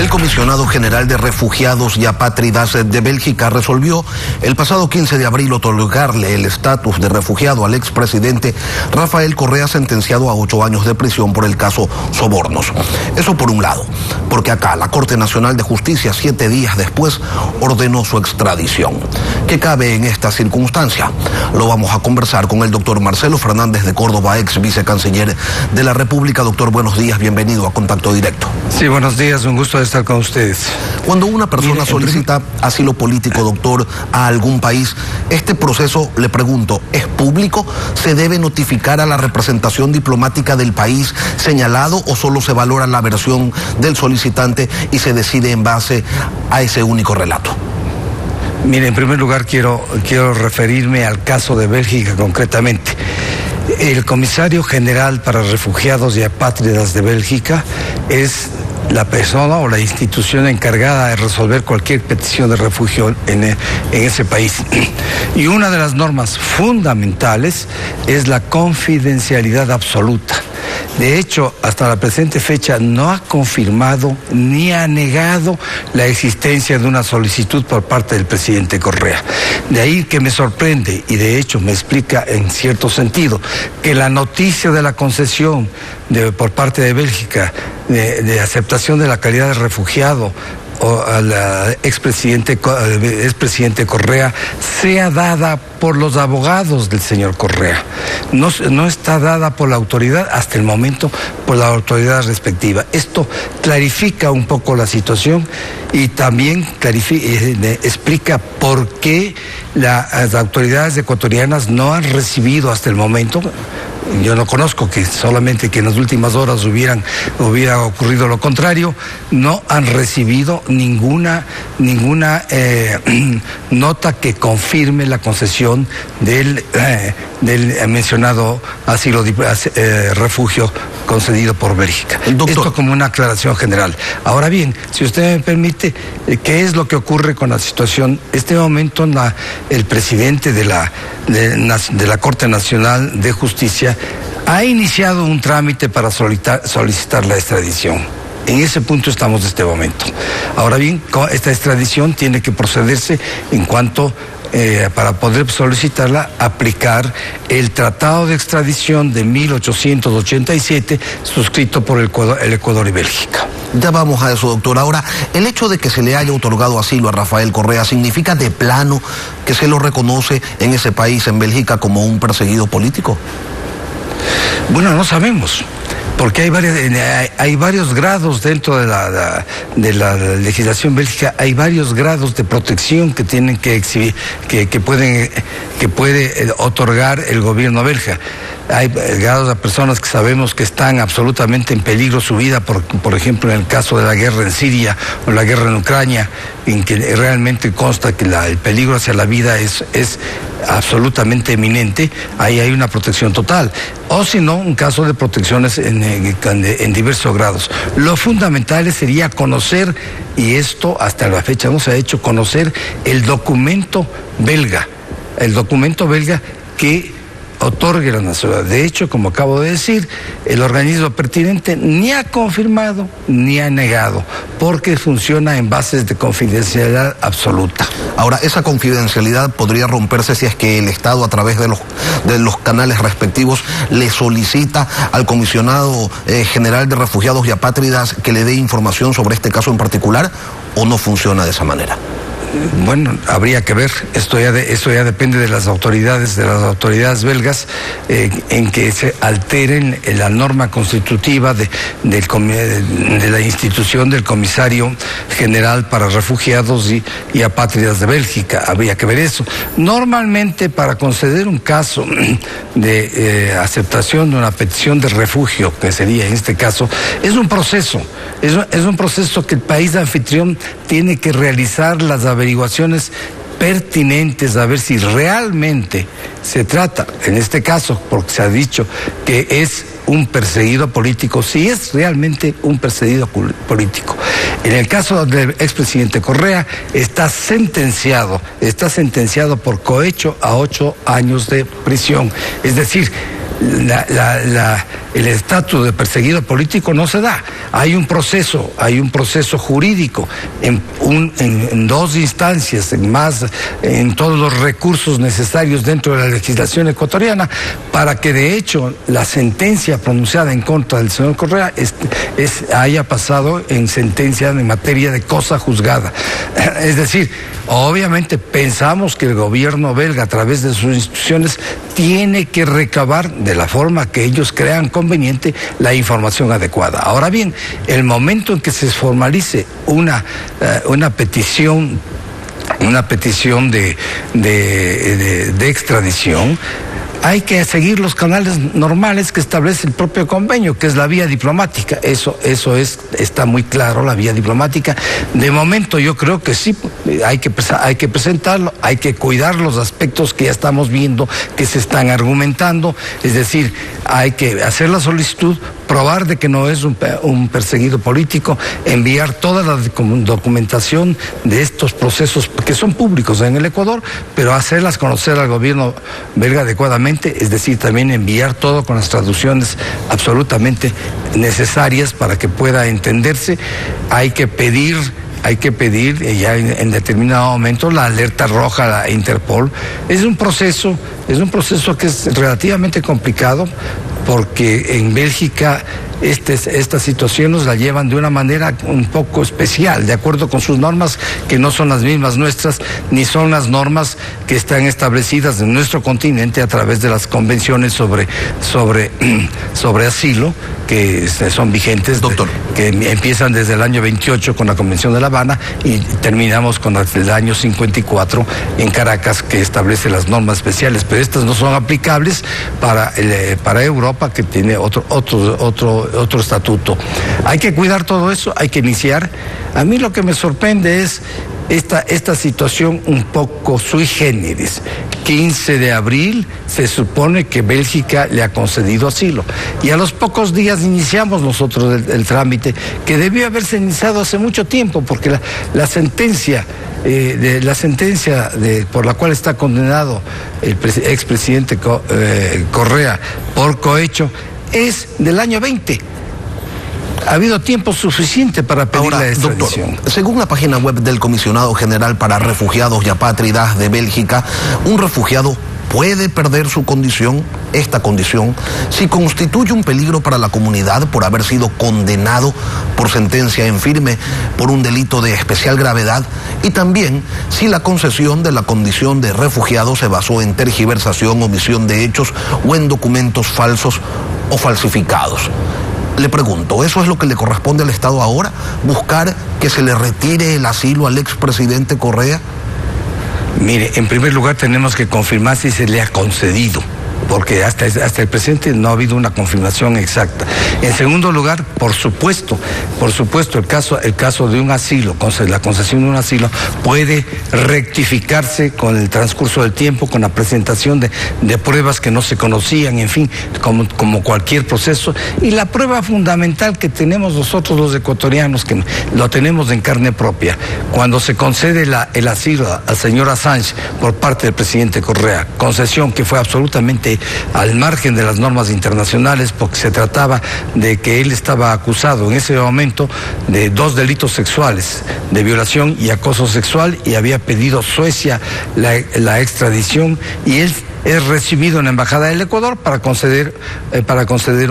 El Comisionado General de Refugiados y Apátridas de Bélgica resolvió el pasado 15 de abril otorgarle el estatus de refugiado al expresidente Rafael Correa, sentenciado a 8 años de prisión por el caso Sobornos. Eso por un lado, porque acá la Corte Nacional de Justicia, 7 días después, ordenó su extradición. ¿Qué cabe en esta circunstancia? Lo vamos a conversar con el doctor Marcelo Fernández de Córdoba, ex vicecanciller de la República. Doctor, buenos días, bienvenido a Contacto Directo. Sí, buenos días, un gusto estar con ustedes. Cuando una persona solicita asilo político, doctor, a algún país, este proceso, le pregunto, ¿es público? ¿Se debe notificar a la representación diplomática del país señalado o solo se valora la versión del solicitante y se decide en base a ese único relato? Mire, en primer lugar quiero referirme al caso de Bélgica concretamente. El comisario general para refugiados y apátridas de Bélgica es la persona o la institución encargada de resolver cualquier petición de refugio en ese país. Y una de las normas fundamentales es la confidencialidad absoluta. De hecho, hasta la presente fecha no ha confirmado ni ha negado la existencia de una solicitud por parte del presidente Correa. De ahí que me sorprende, y de hecho me explica en cierto sentido, que la noticia de la concesión por parte de Bélgica de aceptación de la calidad de refugiado o al expresidente Correa sea dada por los abogados del señor Correa. No está dada por la autoridad, hasta el momento por la autoridad respectiva. Esto clarifica un poco la situación y también explica por qué las autoridades ecuatorianas no han recibido hasta el momento. Yo no conozco que solamente que en las últimas horas hubiera ocurrido lo contrario. No han recibido ninguna nota que confirme la concesión del mencionado refugio concedido por Bélgica. Esto como una aclaración general. Ahora bien, si usted me permite, ¿qué es lo que ocurre con la situación? En este momento el presidente de la Corte Nacional de Justicia ha iniciado un trámite para solicitar la extradición. En ese punto estamos en este momento. Ahora bien, esta extradición tiene que procederse en cuanto, para poder solicitarla, aplicar el Tratado de Extradición de 1887, suscrito por el Ecuador y Bélgica. Ya vamos a eso, doctor. Ahora, ¿el hecho de que se le haya otorgado asilo a Rafael Correa significa de plano que se lo reconoce en ese país, en Bélgica, como un perseguido político? Bueno, no sabemos, porque hay varios grados dentro de la legislación bélgica, hay varios grados de protección que tienen que exhibir, que puede otorgar el gobierno belga. Hay grados de personas que sabemos que están absolutamente en peligro su vida, por ejemplo, en el caso de la guerra en Siria o la guerra en Ucrania, en que realmente consta que el peligro hacia la vida es absolutamente eminente. Ahí hay una protección total. O si no, un caso de protecciones en diversos grados. Lo fundamental sería conocer, y esto hasta la fecha no se ha hecho, conocer el documento belga que otorgue la nacionalidad. De hecho, como acabo de decir, el organismo pertinente ni ha confirmado ni ha negado, porque funciona en bases de confidencialidad absoluta. Ahora, esa confidencialidad podría romperse si es que el Estado, a través de los canales respectivos, le solicita al Comisionado General de Refugiados y Apátridas que le dé información sobre este caso en particular, ¿o no funciona de esa manera? Bueno, habría que ver. Esto ya depende de las autoridades belgas, en que se alteren la norma constitutiva de la institución del Comisario General para Refugiados y Apátridas de Bélgica. Habría que ver eso. Normalmente, para conceder un caso de aceptación de una petición de refugio, que sería en este caso, es un proceso que el país anfitrión tiene que realizar las averiguaciones pertinentes a ver si realmente se trata, en este caso, porque se ha dicho que es un perseguido político, si es realmente un perseguido político. En el caso del expresidente Correa, está sentenciado por cohecho a 8 años de prisión. Es decir, el estatus de perseguido político no se da. Hay un proceso jurídico en dos instancias, en todos los recursos necesarios dentro de la legislación ecuatoriana, para que de hecho la sentencia pronunciada en contra del señor Correa haya pasado en sentencia en materia de cosa juzgada. Es decir, obviamente pensamos que el gobierno belga, a través de sus instituciones, tiene que recabar de la forma que ellos crean conveniente la información adecuada. Ahora bien, el momento en que se formalice una petición de extradición, hay que seguir los canales normales que establece el propio convenio, que es la vía diplomática. Eso está muy claro, la vía diplomática. De momento yo creo que sí, hay que presentarlo, hay que cuidar los aspectos que ya estamos viendo, que se están argumentando, es decir, hay que hacer la solicitud, probar de que no es un perseguido político, enviar toda la documentación de estos procesos que son públicos en el Ecuador, pero hacerlas conocer al gobierno belga adecuadamente, es decir, también enviar todo con las traducciones absolutamente necesarias para que pueda entenderse. Hay que pedir ya en determinado momento la alerta roja a Interpol. Es un proceso que es relativamente complicado, porque en Bélgica estas situaciones la llevan de una manera un poco especial, de acuerdo con sus normas, que no son las mismas nuestras, ni son las normas que están establecidas en nuestro continente a través de las convenciones sobre asilo, que son vigentes, doctor, que empiezan desde el año 28 con la Convención de La Habana y terminamos con el año 54 en Caracas, que establece las normas especiales, pero estas no son aplicables para Europa, que tiene otro estatuto. Hay que cuidar todo eso, hay que iniciar. A mí lo que me sorprende es esta situación un poco sui generis. 15 de abril se supone que Bélgica le ha concedido asilo y a los pocos días iniciamos nosotros el trámite, que debió haberse iniciado hace mucho tiempo, porque la sentencia por la cual está condenado el expresidente Correa por cohecho es del año 20. Ha habido tiempo suficiente para pedir la extradición. Doctor, según la página web del Comisionado General para Refugiados y Apátridas de Bélgica, un refugiado puede perder esta condición, si constituye un peligro para la comunidad por haber sido condenado por sentencia en firme por un delito de especial gravedad, y también si la concesión de la condición de refugiado se basó en tergiversación, omisión de hechos o en documentos falsos o falsificados. Le pregunto, ¿eso es lo que le corresponde al Estado ahora? ¿Buscar que se le retire el asilo al expresidente Correa? Mire, en primer lugar tenemos que confirmar si se le ha concedido, porque hasta el presente no ha habido una confirmación exacta. En segundo lugar, por supuesto, el caso de un asilo, la concesión de un asilo, puede rectificarse con el transcurso del tiempo, con la presentación de pruebas que no se conocían, en fin, como cualquier proceso. Y la prueba fundamental que tenemos nosotros los ecuatorianos, que lo tenemos en carne propia, cuando se concede el asilo al señor Assange por parte del presidente Correa, concesión que fue absolutamente al margen de las normas internacionales, porque se trataba de que él estaba acusado en ese momento de 2 delitos sexuales, de violación y acoso sexual, y había pedido Suecia la extradición, y él es recibido en la Embajada del Ecuador para conceder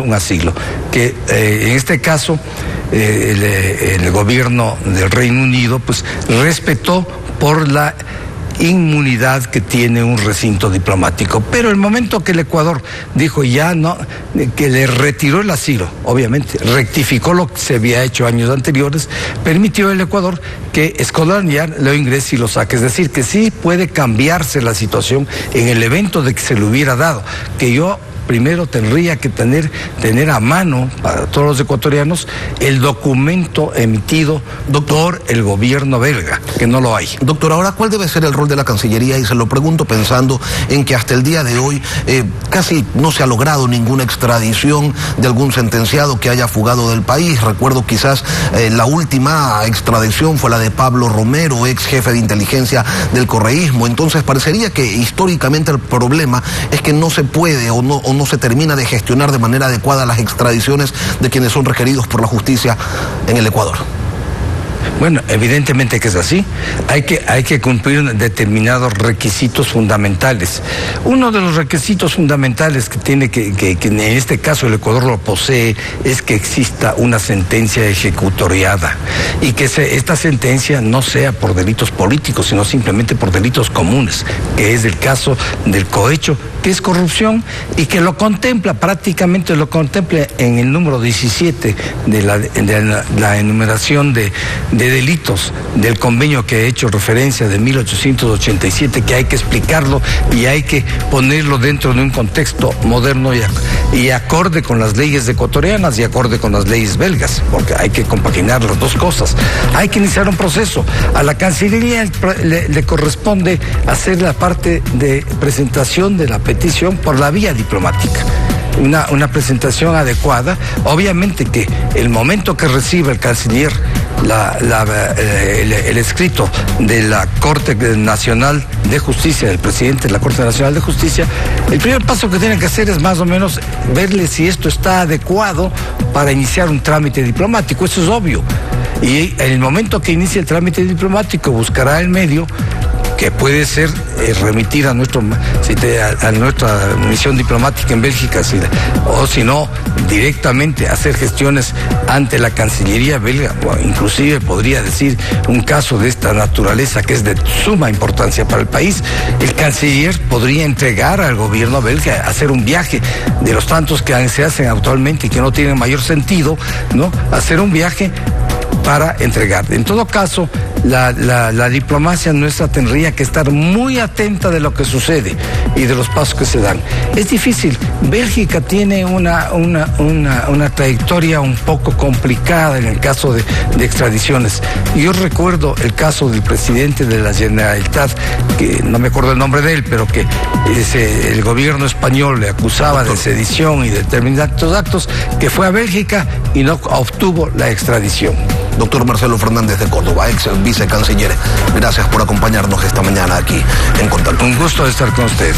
un asilo, que en este caso el gobierno del Reino Unido pues respetó por la inmunidad que tiene un recinto diplomático. Pero el momento que el Ecuador dijo ya no, que le retiró el asilo, obviamente rectificó lo que se había hecho años anteriores, permitió el Ecuador que Scotland Yard lo ingrese y lo saque. Es decir, que sí puede cambiarse la situación en el evento de que se le hubiera dado, que yo primero tendría que tener a mano, para todos los ecuatorianos, el documento emitido por el gobierno belga, que no lo hay. Doctor, ahora, ¿cuál debe ser el rol de la Cancillería? Y se lo pregunto pensando en que hasta el día de hoy casi no se ha logrado ninguna extradición de algún sentenciado que haya fugado del país. Recuerdo quizás la última extradición fue la de Pablo Romero, ex jefe de inteligencia del correísmo. Entonces parecería que históricamente el problema es que no se puede o no se termina de gestionar de manera adecuada las extradiciones de quienes son requeridos por la justicia en el Ecuador. Bueno, evidentemente que es así. Hay que cumplir determinados requisitos fundamentales. Uno de los requisitos fundamentales que tiene que en este caso el Ecuador lo posee es que exista una sentencia ejecutoriada y que esta sentencia no sea por delitos políticos, sino simplemente por delitos comunes, que es el caso del cohecho, que es corrupción y que lo contempla, prácticamente lo contempla en el número 17 de la enumeración de delitos del convenio que he hecho referencia de 1887, que hay que explicarlo y hay que ponerlo dentro de un contexto moderno y acorde con las leyes ecuatorianas y acorde con las leyes belgas, porque hay que compaginar las dos cosas. Hay que iniciar un proceso. A la Cancillería le corresponde hacer la parte de presentación de la petición por la vía diplomática. Una presentación adecuada. Obviamente que el momento que reciba el canciller el escrito de la Corte Nacional de Justicia, del presidente de la Corte Nacional de Justicia, el primer paso que tienen que hacer es más o menos verle si esto está adecuado para iniciar un trámite diplomático. Eso es obvio. Y en el momento que inicie el trámite diplomático buscará el medio, que puede ser remitir a nuestra misión diplomática en Bélgica, o si no, directamente hacer gestiones ante la Cancillería belga, o inclusive podría decir un caso de esta naturaleza que es de suma importancia para el país. El canciller podría entregar al gobierno belga, hacer un viaje de los tantos que se hacen actualmente y que no tienen mayor sentido, ¿no? Hacer un viaje para entregar. En todo caso, la diplomacia nuestra tendría que estar muy atenta de lo que sucede y de los pasos que se dan. Es difícil. Bélgica tiene una trayectoria un poco complicada en el caso de extradiciones. Yo recuerdo el caso del presidente de la Generalitat, que no me acuerdo el nombre de él, pero que el gobierno español le acusaba de sedición y de determinados actos, que fue a Bélgica y no obtuvo la extradición. Doctor Marcelo Fernández de Córdoba, ex vicecanciller, gracias por acompañarnos esta mañana aquí en Contacto. Un gusto estar con ustedes.